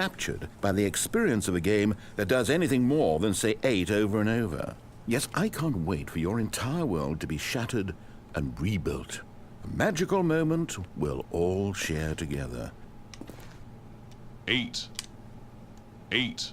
raptured by the experience of a game that does anything more than say 8 over and over. Yes, I can't wait for your entire world to be shattered and rebuilt. A magical moment we'll all share together. 8. 8.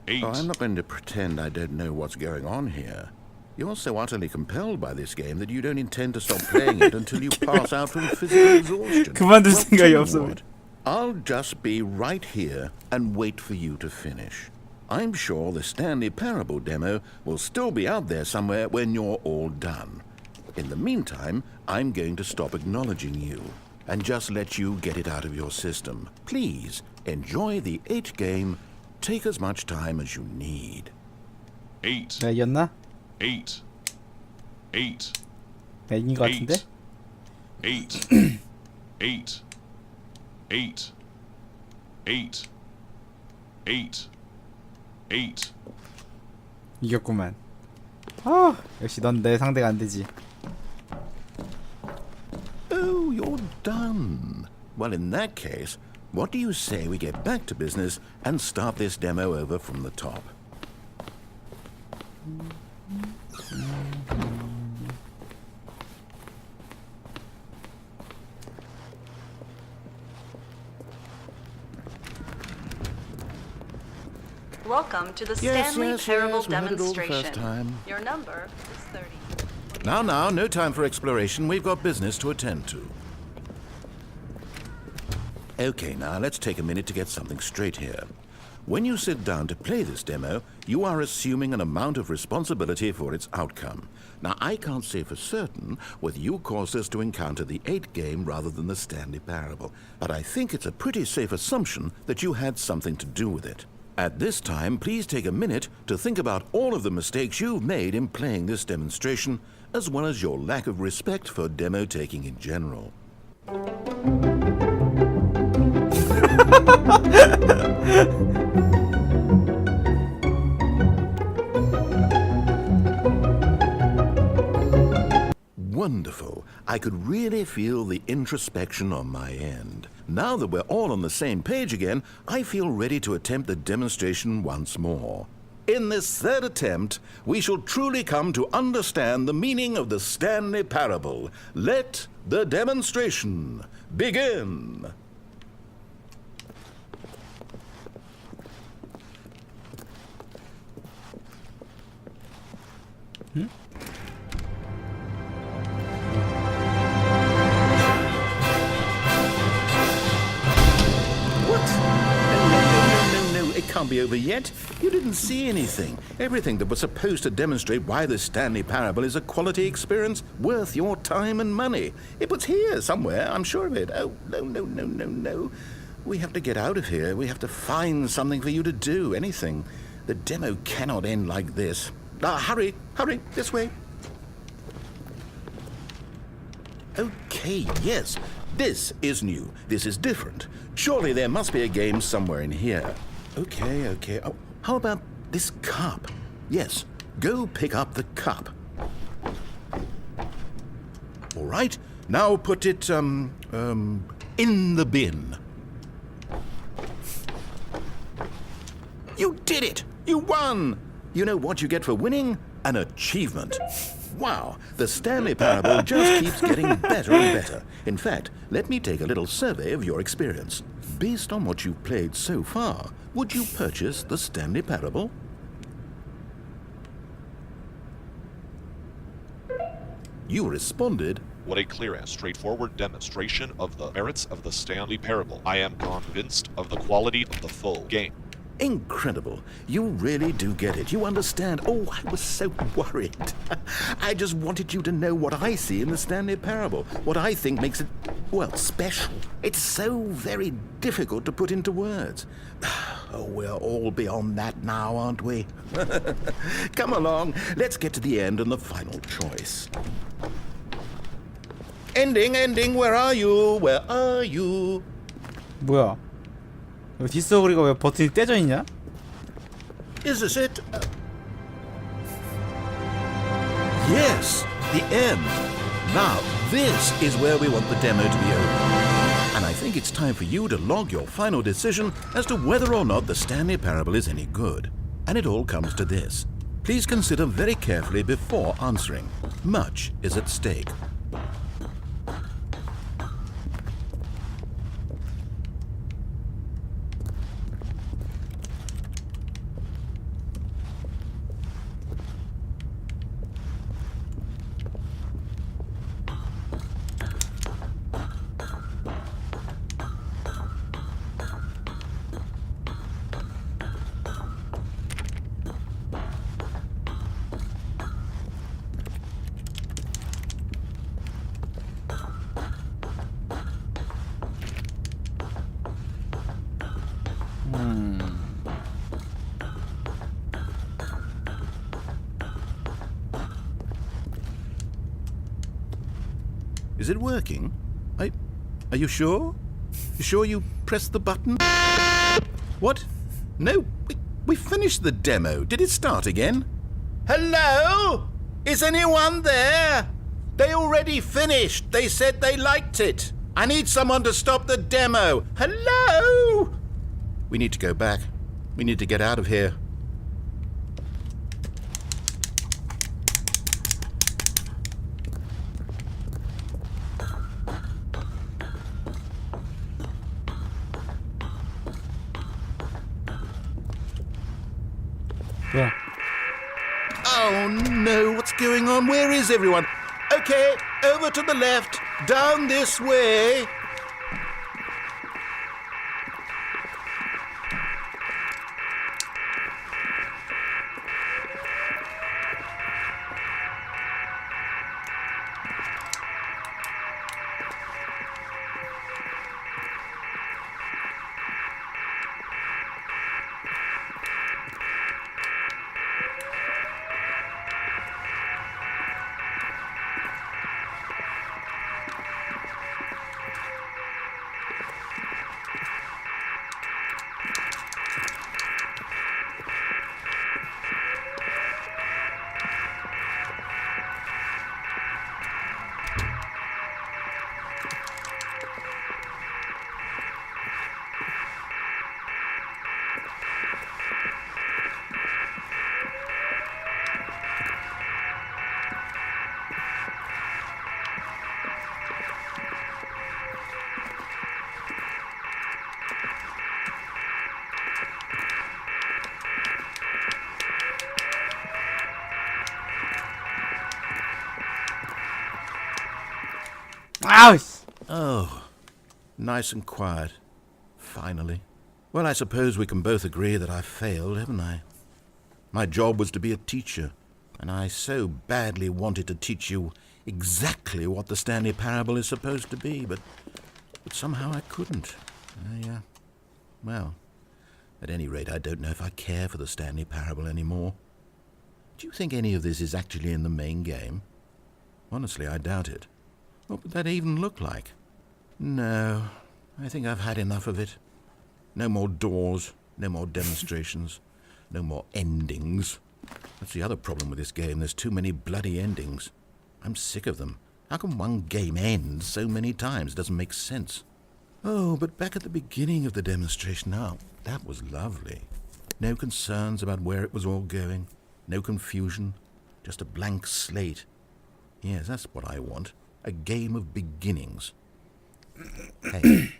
8. Oh, I'm not going to pretend I don't know what's going on here. You're so utterly compelled by this game that you don't intend to stop playing it until you pass out from physical exhaustion. 그만둘 Well, 생각이 tell you 없어. what, I'll just be right here and wait for you to finish. I'm sure the Stanley Parable demo will still be out there somewhere when you're all done. In the meantime, I'm going to stop acknowledging you and just let you get it out of your system. Please, enjoy the 8 game. Take as much time as you need. 8. 내가 이겼나? 8. 8. 내가 이긴 것 같은데? 8. 8. 8. 8. 8. 8. 이겼구만. 아, 역시 넌 내 상대가 안 되지. Oh, you're done. Well, in that case, what do you say we get back to business and start this demo over from the top? Welcome to the Yes, Stanley yes, Parable yes, we had it all the demonstration. first time. Your number is 30. Now, no time for exploration. We've got business to attend to. Okay, now let's take a minute to get something straight here. When you sit down to play this demo, you are assuming an amount of responsibility for its outcome. Now, I can't say for certain whether you caused us to encounter the 8 game rather than the Stanley Parable, but I think it's a pretty safe assumption that you had something to do with it. At this time, please take a minute to think about all of the mistakes you've made in playing this demonstration, as well as your lack of respect for demo taking in general. Wonderful. I could really feel the introspection on my end. Now that we're all on the same page again, I feel ready to attempt the demonstration once more. In this third attempt, we shall truly come to understand the meaning of the Stanley Parable. Let the demonstration begin. It can't be over yet. You didn't see anything. Everything that was supposed to demonstrate why the Stanley Parable is a quality experience worth your time and money. It was here somewhere, I'm sure of it. Oh, no. We have to get out of here. We have to find something for you to do, anything. The demo cannot end like this. Hurry, this way. Okay, yes, this is new. This is different. Surely there must be a game somewhere in here. Okay. Oh, how about this cup? Yes, go pick up the cup. All right, now put it, in the bin. You did it! You won! You know what you get for winning? An achievement. Wow, the Stanley Parable just keeps getting better and better. In fact, let me take a little survey of your experience. Based on what you've played so far, would you purchase the Stanley Parable? You responded, What a clear and straightforward demonstration of the merits of the Stanley Parable. I am convinced of the quality of the full game. incredible. You really do get it. You understand. Oh, I was so worried. I just wanted you to know what I see in the Stanley Parable, what I think makes it, well, special. It's so very difficult to put into words. Oh, we're all beyond that now, aren't we? Come along, let's get to the end and the final choice. Ending, where are you? Where are you? 뭐야? 이거 뒷서그리가 왜 버튼이 떼져 있냐? Is this it? Yes, the end. Now, this is where we want the demo to be over. And I think it's time for you to log your final decision as to whether or not the Stanley Parable is any good. And it all comes to this. Please consider very carefully before answering. Much is at stake. Is it working? Are you sure? You sure you pressed the button? What? No, we finished the demo. Did it start again? Hello? Is anyone there? They already finished. They said they liked it. I need someone to stop the demo. Hello? We need to go back. We need to get out of here. Yeah. Oh no, what's going on? Where is everyone? Okay, over to the left, down this way. Ouch! Oh, nice and quiet. Finally. Well, I suppose we can both agree that I failed, haven't I? My job was to be a teacher, and I so badly wanted to teach you exactly what the Stanley Parable is supposed to be, but somehow I couldn't. Well, at any rate, I don't know if I care for the Stanley Parable anymore. Do you think any of this is actually in the main game? Honestly, I doubt it. What would that even look like? No, I think I've had enough of it. No more doors, no more demonstrations, no more endings. That's the other problem with this game. There's too many bloody endings. I'm sick of them. How can one game end so many times? It doesn't make sense. Oh, but back at the beginning of the demonstration, now, that was lovely. No concerns about where it was all going. No confusion. Just a blank slate. Yes, that's what I want. A game of beginnings. Hey,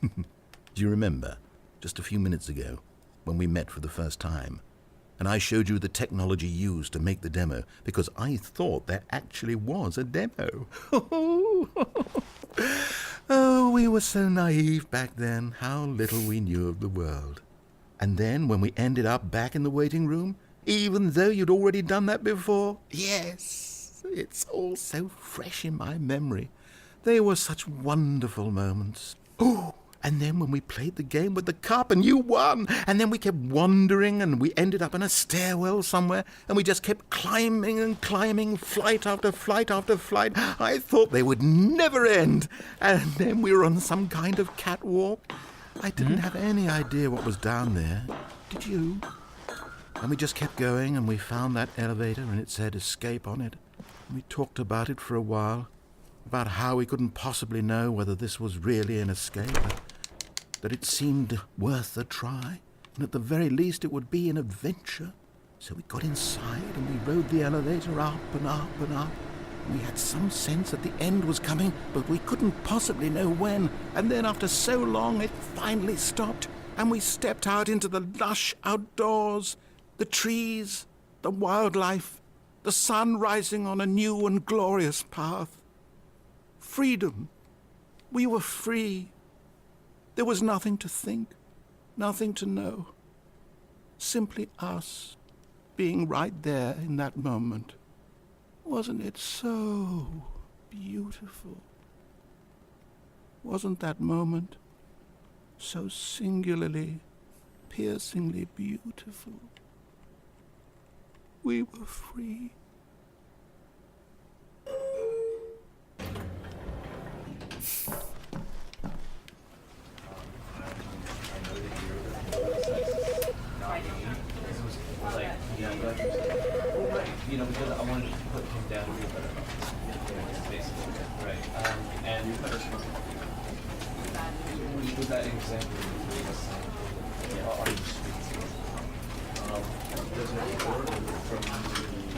do you remember, just a few minutes ago, when we met for the first time, and I showed you the technology used to make the demo, because I thought there actually was a demo. Oh, we were so naive back then, how little we knew of the world. And then, when we ended up back in the waiting room, even though you'd already done that before, yes, it's all so fresh in my memory. They were such wonderful moments. Oh, and then when we played the game with the cup and you won, and then we kept wandering and we ended up in a stairwell somewhere, and we just kept climbing and climbing, flight after flight after flight. I thought they would never end. And then we were on some kind of catwalk. I didn't have any idea what was down there. Did you? And we just kept going, and we found that elevator, and it said escape on it. And we talked about it for a while. about how we couldn't possibly know whether this was really an escape, that it seemed worth a try, and at the very least it would be an adventure. So we got inside and we rode the elevator up and up and up. We had some sense that the end was coming, but we couldn't possibly know when. And then after so long, it finally stopped, and we stepped out into the lush outdoors, the trees, the wildlife, the sun rising on a new and glorious path. Freedom. We were free. There was nothing to think, nothing to know. Simply us, being right there in that moment. Wasn't it so beautiful? Wasn't that moment so singularly, piercingly beautiful? We were free. You know, because I wanted to put him down to be a better basically, right? And with that example, are you speaking? Does it work from,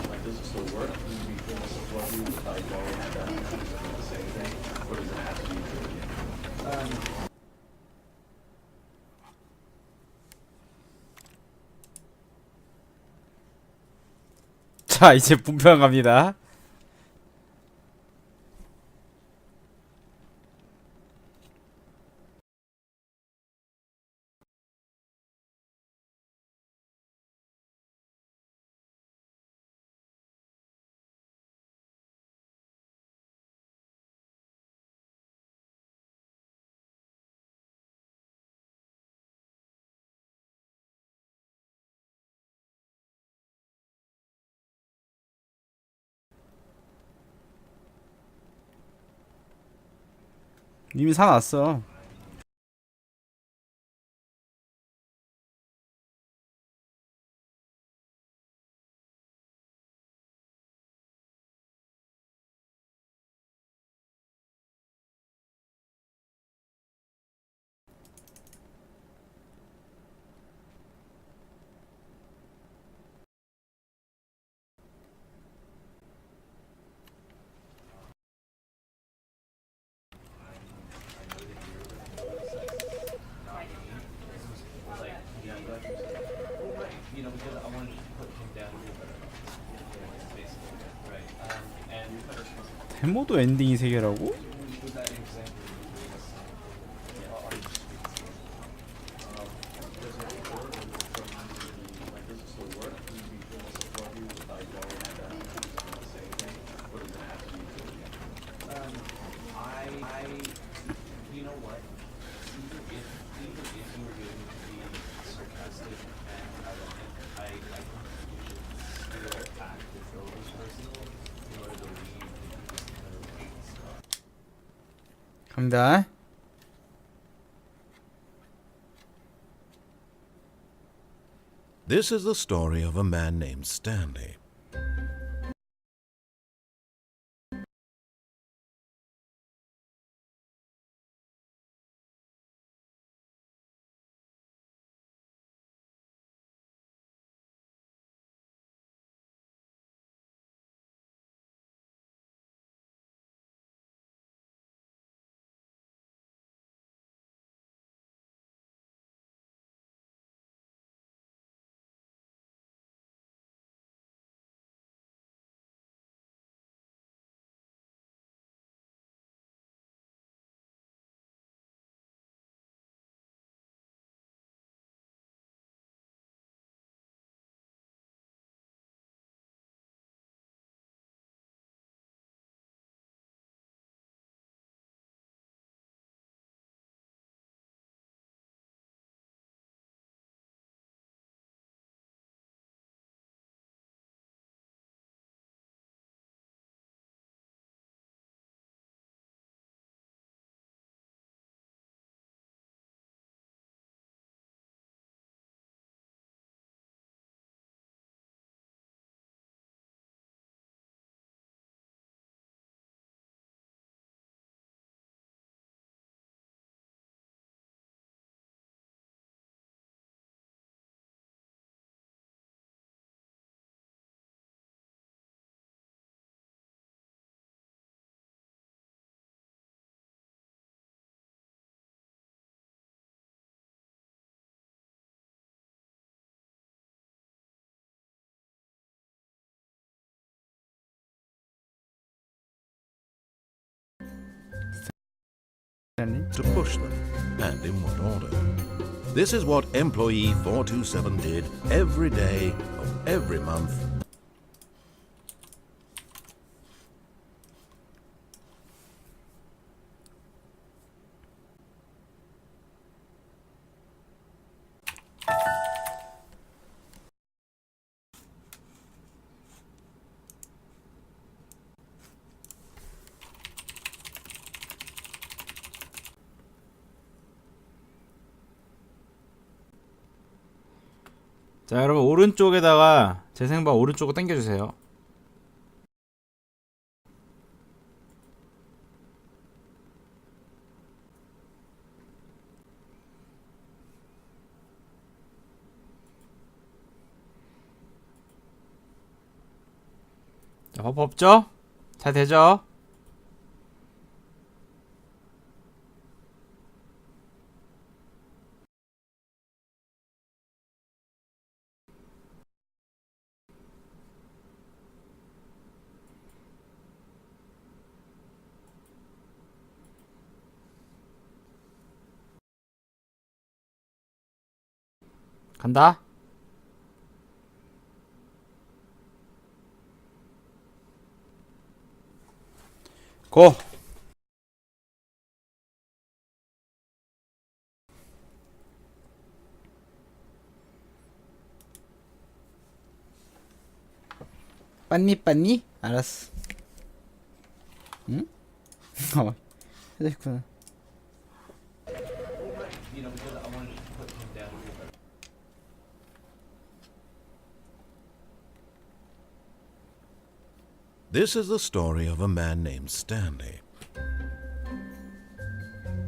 like, does it still work? Do you feel support you without going at that the same thing? Or does it have to be true? 자, 이제 본편 갑니다. 이미 사놨어. You know, because I wanted to put him down to be a better basically, right? And 데모도 엔딩이 3개라고? with that example, are you speaking? Does it work from, like, does it still work? Do you feel support you without going at that the same thing? Or does it have to be true? You know what? Even if you were going to be sarcastic and ironic, I think you should still act as though it was personal in order to leave this kind of things. 갑니다. This is the story of a man named Stanley. to push them, and in what order. This is what employee 427 did every day of every month. 자, 여러분 오른쪽에다가 재생바 오른쪽으로 당겨주세요. 자, 버프 없죠? 잘 되죠? 간다. 고. 빤니? 알았어. 응? 해줬구나. This is the story of a man named Stanley.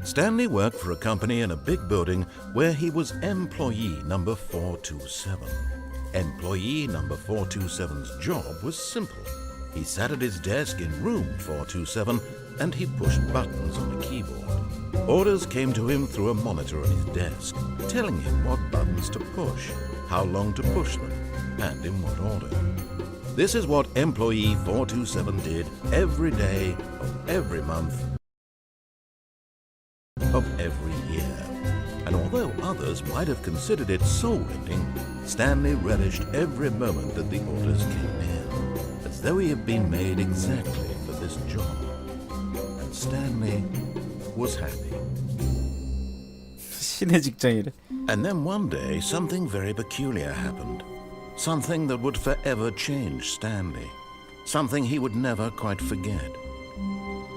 Stanley worked for a company in a big building where he was employee number 427. Employee number 427's job was simple. He sat at his desk in room 427 and he pushed buttons on the keyboard. Orders came to him through a monitor on his desk, telling him what buttons to push, how long to push them, and in what order. This is what employee 427 did every day of every month of every year. And although others might have considered it soul-rending, Stanley relished every moment that the orders came in, as though he had been made exactly for this job. And Stanley was happy. 신의 직장이래. And then one day, something very peculiar happened. Something that would forever change Stanley. Something he would never quite forget.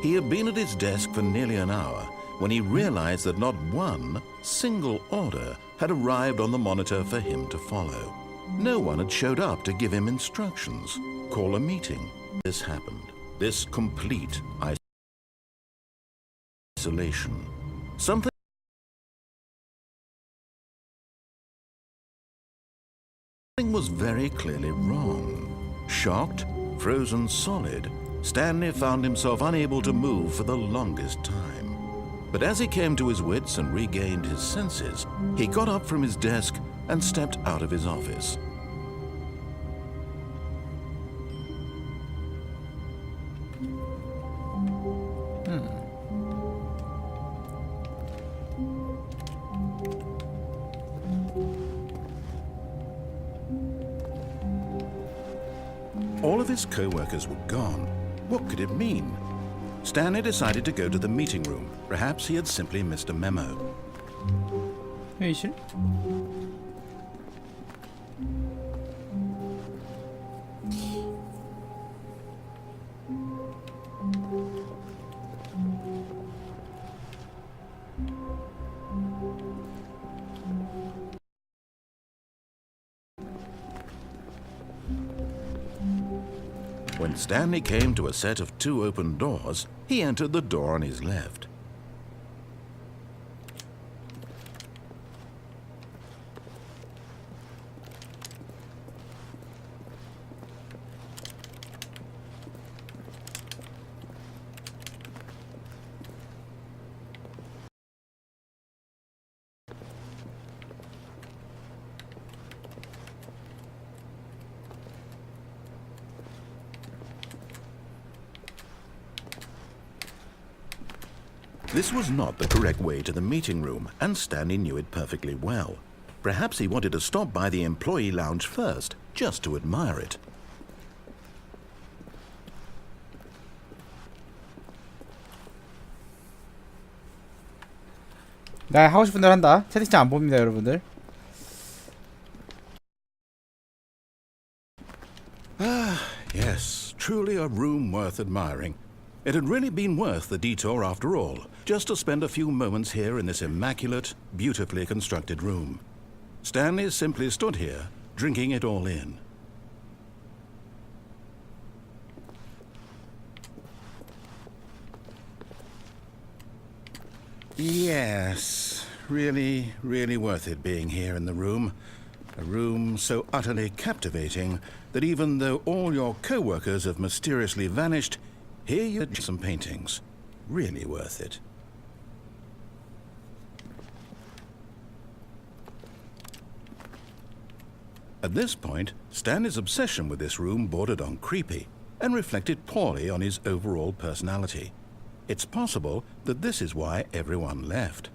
He had been at his desk for nearly an hour when he realized that not one single order had arrived on the monitor for him to follow. No one had showed up to give him instructions, call a meeting. This happened. This complete isolation. Something was very clearly wrong. Shocked, frozen solid, Stanley found himself unable to move for the longest time. But as he came to his wits and regained his senses, he got up from his desk and stepped out of his office. All of his co-workers were gone. What could it mean? Stanley decided to go to the meeting room. Perhaps he had simply missed a memo. 회의실? When Stanley came to a set of two open doors, he entered the door on his left. This was not the correct way to the meeting room, and Stanley knew it perfectly well. Perhaps he wanted to stop by the employee lounge first, just to admire it. 나 하고 싶은 대로 한다. 채팅창 안 봅니다, 여러분들. Yes, truly a room worth admiring. It had really been worth the detour after all, just to spend a few moments here in this immaculate, beautifully constructed room. Stanley simply stood here, drinking it all in. Yes, really worth it being here in the room. A room so utterly captivating that even though all your co-workers have mysteriously vanished, here you have some paintings. Really worth it. At this point, Stanley's obsession with this room bordered on creepy and reflected poorly on his overall personality. It's possible that this is why everyone left.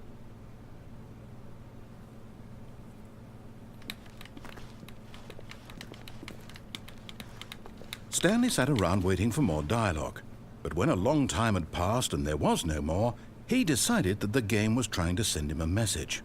Stanley sat around waiting for more dialogue, but when a long time had passed and there was no more, he decided that the game was trying to send him a message.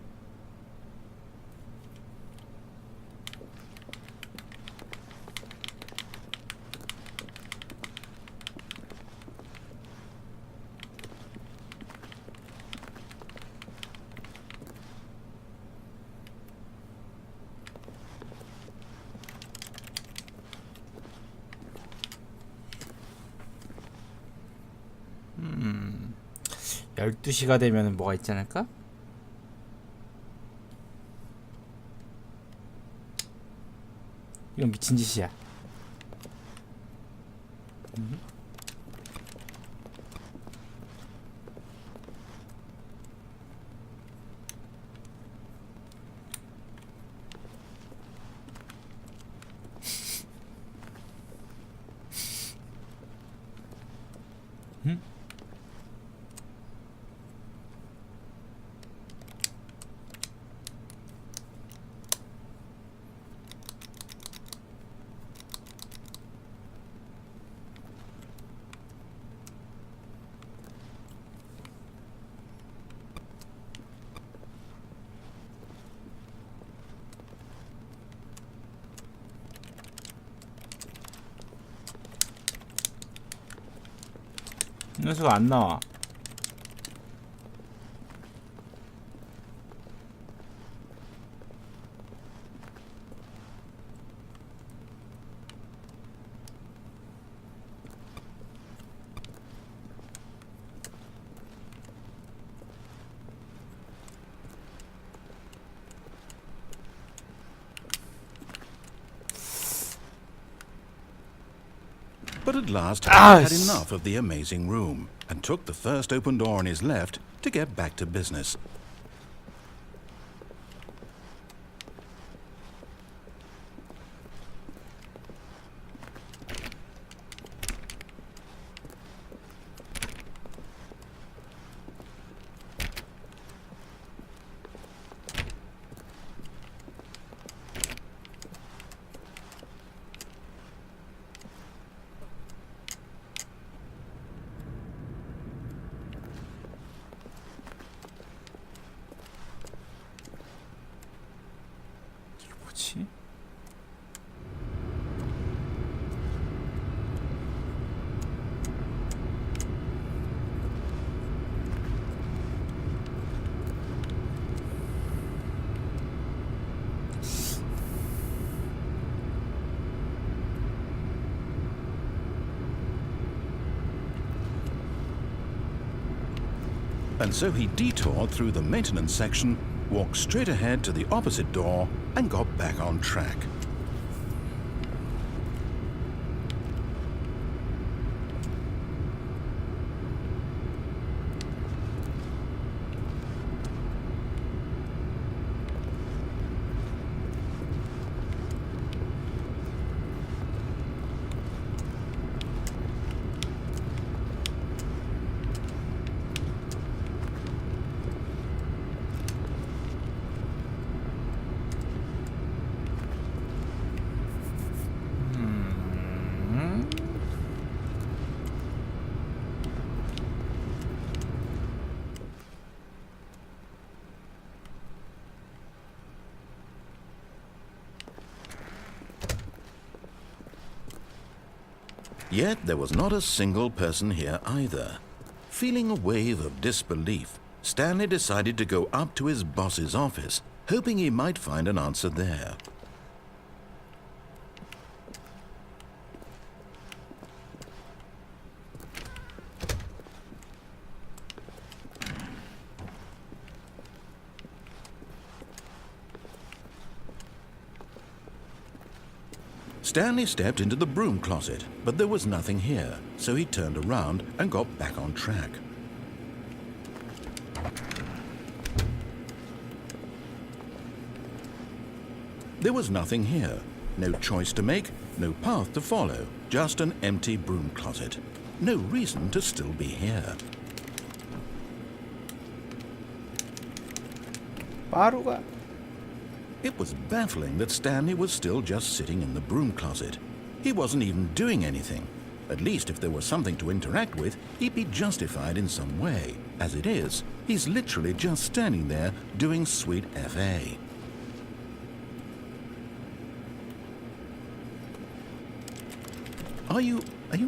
음, 12시가 되면 뭐가 있지 않을까? 이건 미친 짓이야. 녀석 안 나와. But at last, he had enough of the amazing room and took the first open door on his left to get back to business. 뭐지? And so he detoured through the maintenance section, walked straight ahead to the opposite door, and got back on track. Yet there was not a single person here either. Feeling a wave of disbelief, Stanley decided to go up to his boss's office, hoping he might find an answer there. Stanley stepped into the broom closet, but there was nothing here, so he turned around and got back on track. There was nothing here. No choice to make, no path to follow, just an empty broom closet. No reason to still be here. 빠루가. It was baffling that Stanley was still just sitting in the broom closet. He wasn't even doing anything. At least if there was something to interact with, he'd be justified in some way. As it is, he's literally just standing there doing sweet FA. Are you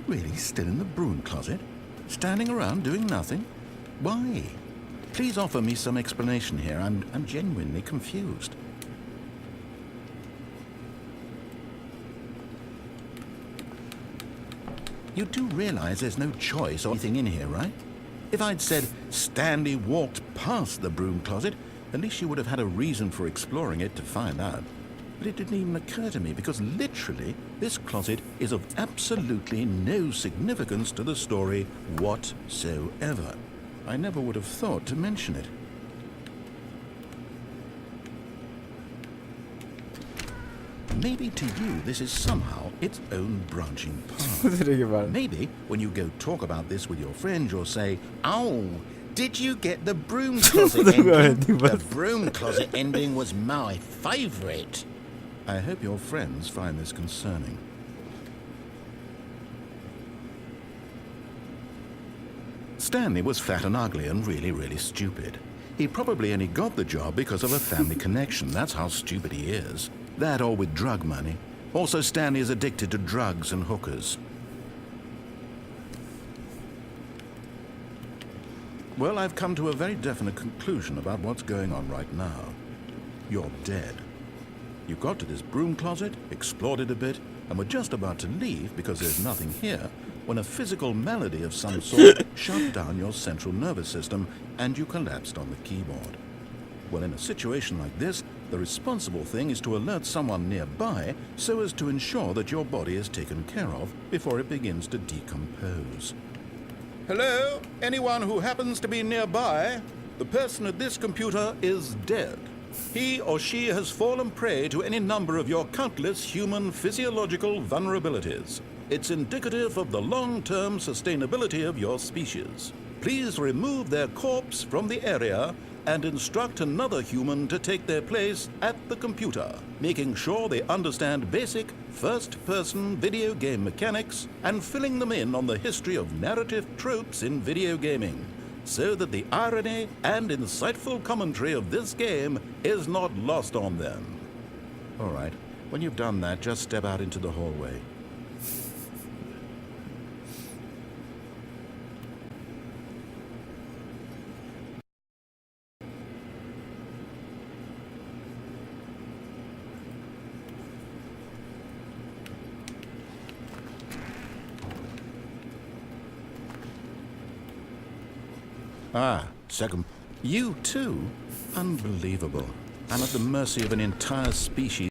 really still in the broom closet? Standing around doing nothing? Why? Please offer me some explanation here. I'm genuinely confused. You do realize there's no choice or anything in here, right? If I'd said Stanley walked past the broom closet, at least you would have had a reason for exploring it to find out. But it didn't even occur to me because literally this closet is of absolutely no significance to the story whatsoever. I never would have thought to mention it. Maybe to you this is somehow its own branching path. 되게 많아. Maybe when you go talk about this with your friend, you'll say, "Oh, did you get the broom closet ending? The broom closet ending was my favorite." I hope your friends find this concerning. Stanley was fat and ugly and really stupid. He probably only got the job because of a family connection. That's how stupid he is. That or with drug money. Also, Stanley is addicted to drugs and hookers. Well, I've come to a very definite conclusion about what's going on right now. You're dead. You got to this broom closet, explored it a bit, and were just about to leave because there's nothing here when a physical malady of some sort shut down your central nervous system and you collapsed on the keyboard. Well, in a situation like this, the responsible thing is to alert someone nearby so as to ensure that your body is taken care of before it begins to decompose. Hello? Anyone who happens to be nearby? The person at this computer is dead. He or she has fallen prey to any number of your countless human physiological vulnerabilities. It's indicative of the long-term sustainability of your species. Please remove their corpse from the area and instruct another human to take their place at the computer, making sure they understand basic first-person video game mechanics and filling them in on the history of narrative tropes in video gaming, so that the irony and insightful commentary of this game is not lost on them. All right, when you've done that, just step out into the hallway. Ah, second. You too? Unbelievable. I'm at the mercy of an entire species.